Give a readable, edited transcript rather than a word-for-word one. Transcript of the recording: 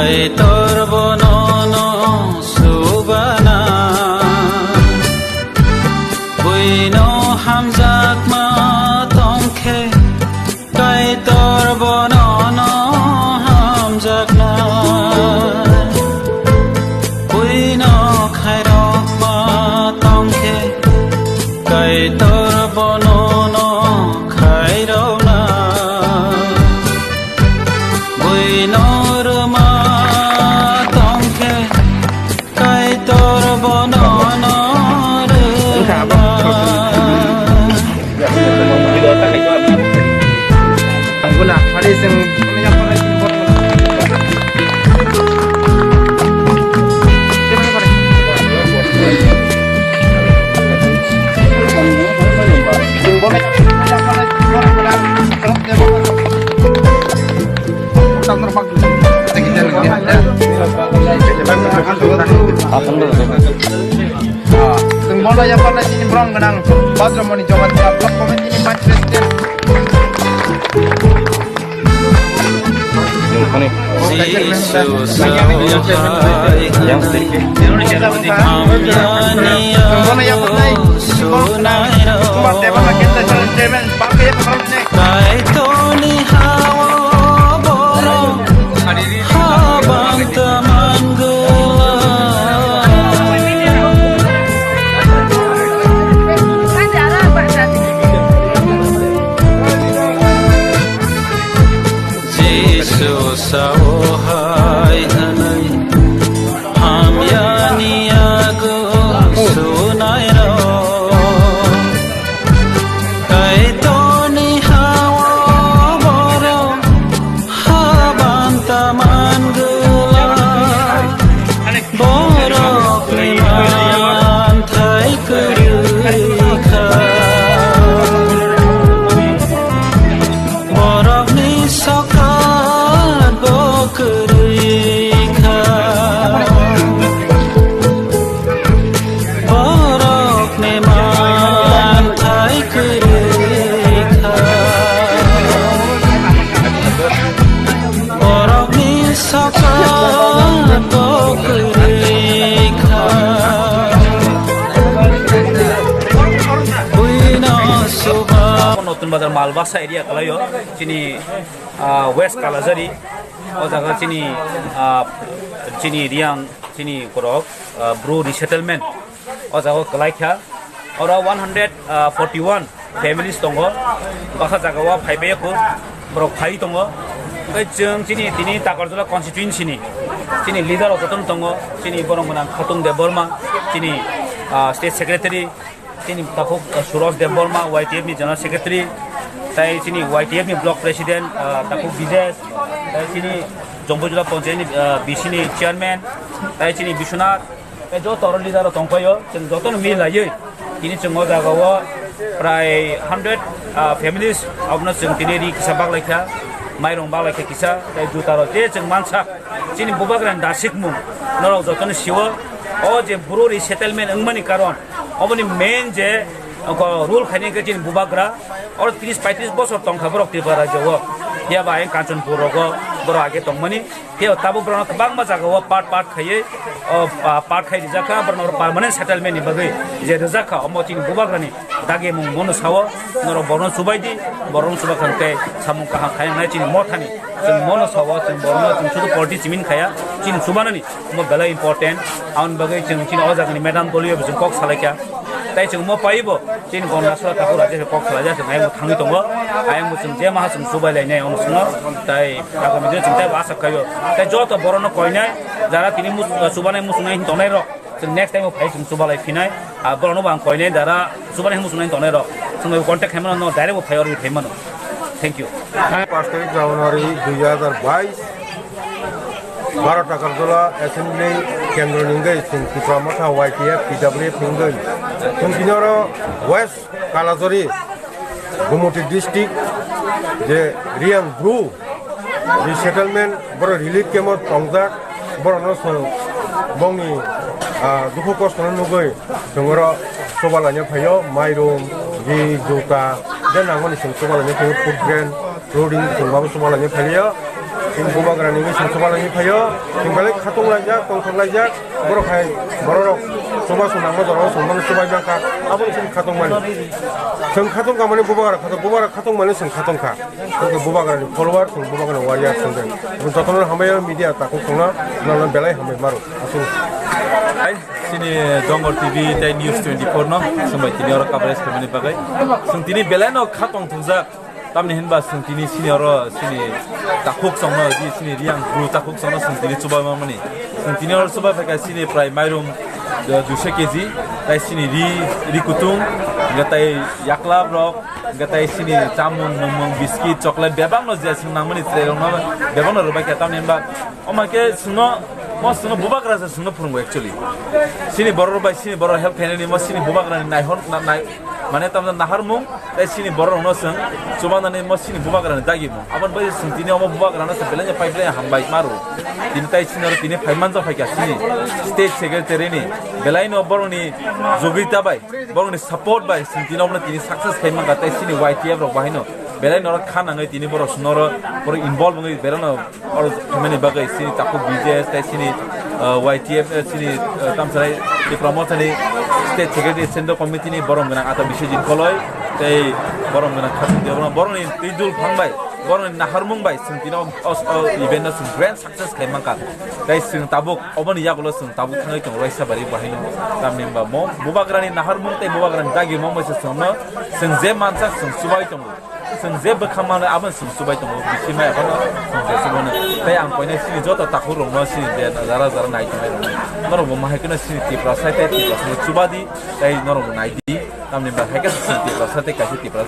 Kaitor bonono subana Buino hamzak ma tongke Kaitor bonono hamzak na Buino khairok ma tongke Kaitor bonono khairok na Buino Bola yang pernah sini berang menang Patrimoni Jawa Tengah blok komen ini match presiden yang sedikit bola yang pernah tempat depan kita jalan cemen pakai apa ini Kaitoni hawa borong habang teman Sauhai hanai hamyani ago sunai ro kaitoni hawa boro haban taman gula borok liman thai kurika borok ni soka Notun Bazar Malbasa area kalayo chini West Kalazari o jaga chini riang chini korok bro resettlement o jaga kalaikha ora 141 families tongo basa jaga wa phaibe ko bro phai tongo kai jeng chini tini takarjula constituency ni chini leader oton tongo chini borong manang khatung de burma chini state secretary chini takok Suraj Dev Burma YTF ni general secretary tai chini YTF ni block president takok Vijay tai chini Jombojula Panchayat ni BC ni chairman tai chini Bishwanath tai jo tor leader tongpayo chen joton mi laye kini chungo jaga wa prai 100 families abna chung tini ri kisabak laikha mairong ba laikha kisa tai jutaro te chung mansa chini bubagran dasik mu noro joton siwa o je bro resettlement angmani karon oboni main je rule khani ke chin bubagra or 30-35 bosor tong khabar okti para jo ya ba en kanchanpur rogo boro age tongmani ya tabu brono bang ma jaga wa part khaye part khai jaka brono permanent settlement ni bagai je jaka omo chin bubagra ni dage mung mono sawo noro borno subaidi borno subakan te samung ka khai na chin mothani chin mono sawo chin borno chin chudu party chimin khaya chin subanani mo bela important aun bagai chin o jaga ni madam polio bijin kok salakya tai chung mo paibo chin gonna sa ta pura je kok sala ja ngai mo thangi tongo ai mo chung je ma chung subai lai nei on suno tai aga mi je chung tai ba sak kayo tai jo to borono koinai jara tini mu subanai mu sunai tonai ro next time phai chung subalai finai a borono bang koinai jara subanai mu sunai tonai ro chung contact hemano no direct mo phai ori hemano thank you 5 তারিখ জানুয়ারি 2022 Barat Takarjula Assembly Kendro Ninggai Sing Kipramata YTF PWF Ninggai Sing Kinoro West Kalazari Gumuti District Je Riang Bru Resettlement Boro Relief Kemot Tongjak Boro Nosong Bongi Duhu Kostan Nugai Sungoro Sobalanya Payo Mairum Di Duka Dan Angoni Sing Sobalanya Payo Food Grain Loading Sing Babu Sobalanya Payo जों बुबाग्रानि सोंसोबालाङि फायो जोंबालाय खाथंलायजाक दंखांलायजाक बर'खाय बर' समाज नांगौ दराव संबानो सबाय बांखा आबो जों खाथंमानि जों खाथंखा माने बुबाग्रा खाथंमानि जों खाथंखा जों बुबाग्रानि फलोवार जों बुबाग्रानि वारियार जोंजों जों जतन हामाया मिडिया ताखौ संना नाना बेलाय हामाय मारो आसुं Hai, sini Dongor TV dan News 24 no, sampai tini orang kabaris kami ni pakai. Sentini bela no katong tungza, tamni henba sentini sini orang sini takuk sama di sini riang bro takuk sama sentini coba mana ni. Sentini orang coba pakai sini primary room 200 kg, dari sini ri kutung, gatai yakla brok, gatai sini jamun, mung biskit, coklat, bebang no jadi sini nama ni terang nama, bebang no rupai kita tamni henba. Omaknya semua Mas semua bubak rasa semua pun actually. Sini baru sini baru help ini mas sini bubak rasa naihon naik mana tamu nahar mung, tapi sini baru noseng, coba nanti mas sini bubak rasa dagi mung. Aban bayi sini oma bubak rasa sebelahnya pipeline hambai maru. Tini tai sini orang tini payman jauh pakai sini. State secretary ni, belain baru ni jogita bay, baru ni support bay. Sini orang tini success payman kata sini YTF orang bahino. Belain orang kan angai tini baru sunora baru involve angai belain orang kemana bagai sini takut BJS, tapi sini YTF sini tamsarai di promote ni state secretary sendo committee ni baru menang atau bisa jin koloi, tapi baru menang khasnya dia baru ni tidul pangbai, baru ni nahar mumbai, sini event na grand success kemang kan, tapi sini tabuk, oban iya kalau sini tabuk tangai kong raisa bari bahino, tamni mbak mom, bubagrani nahar mum, tapi bubagrani dagi mom masih semua, sini zaman sak sini subai tunggu. Sengze berkamana aban sumsubai tunggu bisi mai apa sengze sebona tapi angkonya sini jauh tak kurang no sini dia zara naik mai norong mahal kena sini tipra saya tapi tipra subadi tapi norong naik di tamni bahaya sini tipra saya kasih tipra